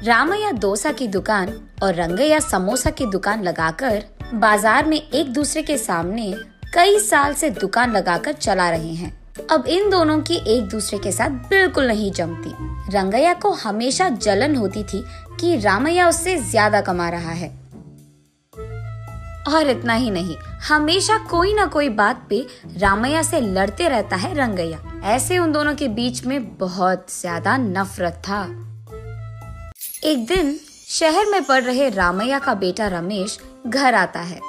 रामैया डोसा की दुकान और रंगैया समोसा की दुकान लगाकर बाजार में एक दूसरे के सामने कई साल से दुकान लगाकर चला रहे हैं। अब इन दोनों की एक दूसरे के साथ बिल्कुल नहीं जमती। रंगैया को हमेशा जलन होती थी कि रामैया उससे ज्यादा कमा रहा है। और इतना ही नहीं, हमेशा कोई ना कोई बात पे रामैया से लड़ते रहता है रंगैया। ऐसे उन दोनों के बीच में बहुत ज्यादा नफरत था। एक दिन शहर में पढ़ रहे रामैया का बेटा रमेश घर आता है।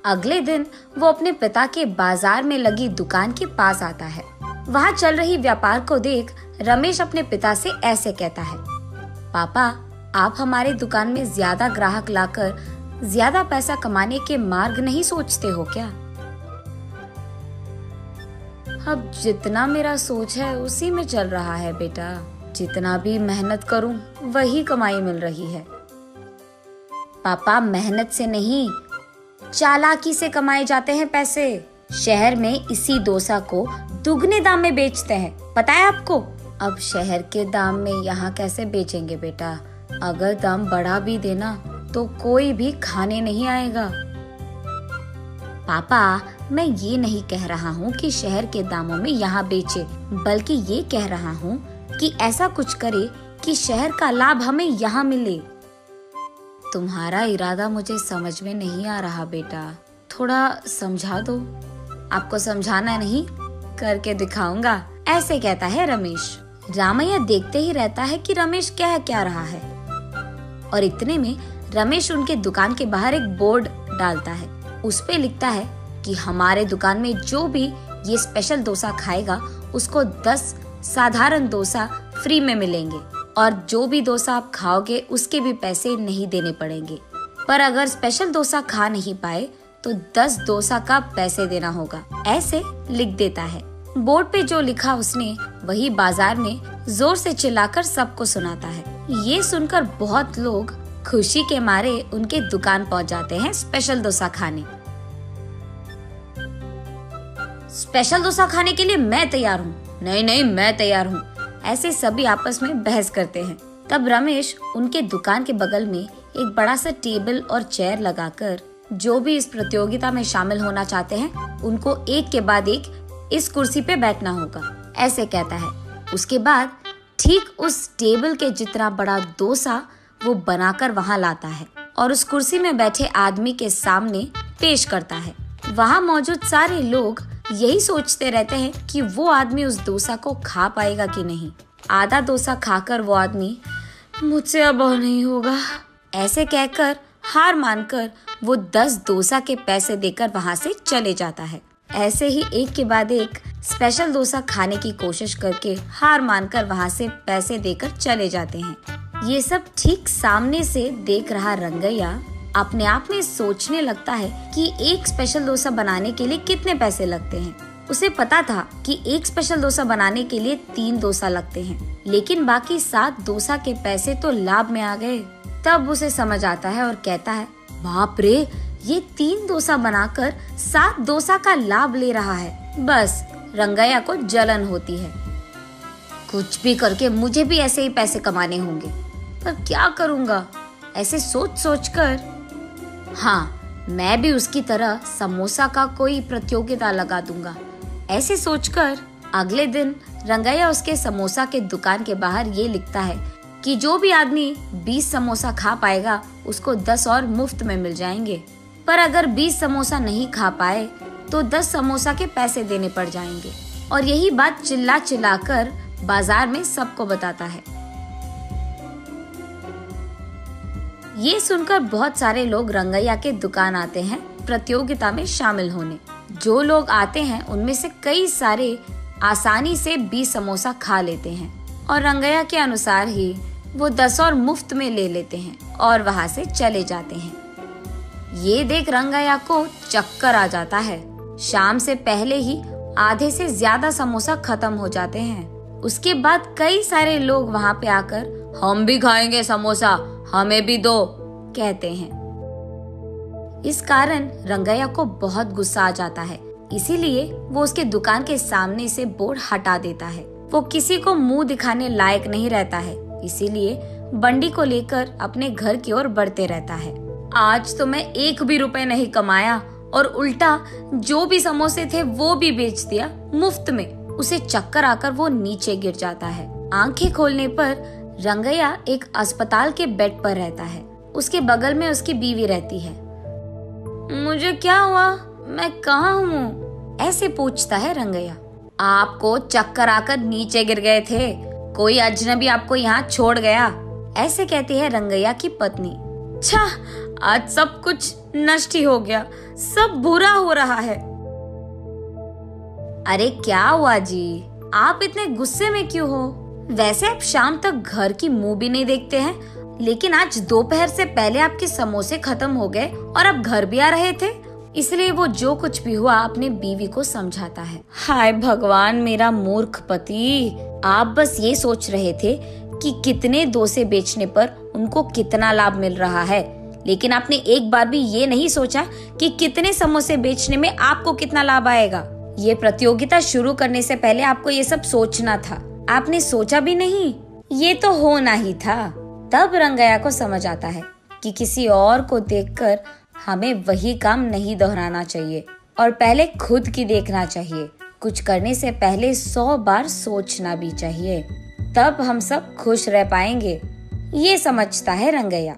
अगले दिन वो अपने पिता के बाजार में लगी दुकान के पास आता है। वहाँ चल रही व्यापार को देख रमेश अपने पिता से ऐसे कहता है, पापा, आप हमारे दुकान में ज्यादा ग्राहक लाकर ज्यादा पैसा कमाने के मार्ग नहीं सोचते हो क्या? अब जितना मेरा सोच है उसी में चल रहा है बेटा। जितना भी मेहनत करूं वही कमाई मिल रही है। पापा, मेहनत से नहीं, चालाकी से कमाए जाते हैं पैसे। शहर में इसी डोसा को दुगने दाम में बेचते हैं, पता है आपको? अब शहर के दाम में यहाँ कैसे बेचेंगे बेटा? अगर दाम बढ़ा भी देना तो कोई भी खाने नहीं आएगा। पापा, मैं ये नहीं कह रहा हूँ कि शहर के दामों में यहाँ बेचे, बल्कि ये कह रहा हूँ कि ऐसा कुछ करे कि शहर का लाभ हमें यहाँ मिले। तुम्हारा इरादा मुझे समझ में नहीं आ रहा बेटा, थोड़ा समझा दो। आपको समझाना नहीं, करके दिखाऊंगा, ऐसे कहता है रमेश। रामैया देखते ही रहता है कि रमेश क्या रहा है। और इतने में रमेश उनके दुकान के बाहर एक बोर्ड डालता है। उस पे लिखता है कि हमारे दुकान में जो भी ये स्पेशल डोसा खाएगा उसको 10 साधारण डोसा फ्री में मिलेंगे, और जो भी डोसा आप खाओगे उसके भी पैसे नहीं देने पड़ेंगे। पर अगर स्पेशल डोसा खा नहीं पाए तो 10 डोसा का पैसे देना होगा, ऐसे लिख देता है। बोर्ड पे जो लिखा उसने वही बाजार में जोर से चिल्लाकर सबको सुनाता है। ये सुनकर बहुत लोग खुशी के मारे उनके दुकान पहुंच जाते हैं स्पेशल डोसा खाने। स्पेशल डोसा खाने के लिए मैं तैयार हूँ, नहीं मैं तैयार हूँ, ऐसे सभी आपस में बहस करते हैं। तब रमेश उनके दुकान के बगल में एक बड़ा सा टेबल और चेयर लगाकर जो भी इस प्रतियोगिता में शामिल होना चाहते हैं उनको एक के बाद एक इस कुर्सी पे बैठना होगा, ऐसे कहता है। उसके बाद ठीक उस टेबल के जितना बड़ा डोसा वो बनाकर वहाँ लाता है और उस कुर्सी में बैठे आदमी के सामने पेश करता है। वहाँ मौजूद सारे लोग यही सोचते रहते हैं कि वो आदमी उस डोसा को खा पाएगा कि नहीं। आधा डोसा खाकर वो आदमी, मुझसे अब और नहीं होगा, ऐसे कहकर हार मानकर वो 10 डोसा के पैसे देकर वहाँ से चले जाता है। ऐसे ही एक के बाद एक स्पेशल डोसा खाने की कोशिश करके हार मानकर वहाँ से पैसे देकर चले जाते हैं। ये सब ठीक सामने से देख रहा रंगैया अपने आप में सोचने लगता है कि एक स्पेशल डोसा बनाने के लिए कितने पैसे लगते हैं। उसे पता था कि एक स्पेशल डोसा बनाने के लिए 3 डोसा लगते हैं, लेकिन बाकी 7 डोसा के पैसे तो लाभ में आ गए। तब उसे समझ आता है और कहता है, बाप रे, ये 3 डोसा बनाकर 7 डोसा का लाभ ले रहा है। बस रंगैया को जलन होती है। कुछ भी करके मुझे भी ऐसे ही पैसे कमाने होंगे, पर क्या करूँगा? ऐसे सोच कर, हाँ, मैं भी उसकी तरह समोसा का कोई प्रतियोगिता लगा दूंगा, ऐसे सोचकर अगले दिन रंगैया उसके समोसा के दुकान के बाहर ये लिखता है कि जो भी आदमी 20 समोसा खा पाएगा उसको 10 और मुफ्त में मिल जाएंगे। पर अगर 20 समोसा नहीं खा पाए तो 10 समोसा के पैसे देने पड़ जाएंगे। और यही बात चिल्ला कर बाजार में सबको बताता है। ये सुनकर बहुत सारे लोग रंगैया के दुकान आते हैं प्रतियोगिता में शामिल होने। जो लोग आते हैं उनमें से कई सारे आसानी से 20 समोसा खा लेते हैं और रंगैया के अनुसार ही वो 10 और मुफ्त में ले लेते हैं और वहाँ से चले जाते हैं। ये देख रंगैया को चक्कर आ जाता है। शाम से पहले ही आधे से ज्यादा समोसा खत्म हो जाते हैं। उसके बाद कई सारे लोग वहाँ पे आकर, हम भी खाएंगे समोसा, हमें भी दो, कहते हैं। इस कारण रंगैया को बहुत गुस्सा आ जाता है, इसीलिए वो उसके दुकान के सामने से बोर्ड हटा देता है। वो किसी को मुंह दिखाने लायक नहीं रहता है। इसीलिए बंडी को लेकर अपने घर की ओर बढ़ते रहता है। आज तो मैं 1 भी रुपए नहीं कमाया और उल्टा जो भी समोसे थे वो भी बेच दिया मुफ्त में। उसे चक्कर आकर वो नीचे गिर जाता है। आंखें खोलने पर रंगैया एक अस्पताल के बेड पर रहता है। उसके बगल में उसकी बीवी रहती है। मुझे क्या हुआ, मैं कहाँ हूँ? ऐसे पूछता है रंगैया। आपको चक्कर आकर नीचे गिर गए थे, कोई अजनबी आपको यहाँ छोड़ गया, ऐसे कहती है रंगैया की पत्नी। छा, आज सब कुछ नष्ट ही हो गया, सब बुरा हो रहा है। अरे क्या हुआ जी, आप इतने गुस्से में क्यों हो? वैसे आप शाम तक घर की मुंह भी नहीं देखते हैं, लेकिन आज दोपहर से पहले आपके समोसे खत्म हो गए और आप घर भी आ रहे थे। इसलिए वो जो कुछ भी हुआ अपने बीवी को समझाता है। हाय भगवान, मेरा मूर्ख पति, आप बस ये सोच रहे थे कि कितने डोसे बेचने पर उनको कितना लाभ मिल रहा है, लेकिन आपने एक बार भी ये नहीं सोचा कि कितने समोसे बेचने में आपको कितना लाभ आएगा। ये प्रतियोगिता शुरू करने से पहले आपको ये सब सोचना था, आपने सोचा भी नहीं, ये तो होना ही था। तब रंगैया को समझ आता है कि किसी और को देखकर हमें वही काम नहीं दोहराना चाहिए और पहले खुद की देखना चाहिए। कुछ करने से पहले 100 बार सोचना भी चाहिए, तब हम सब खुश रह पाएंगे। ये समझता है रंगैया।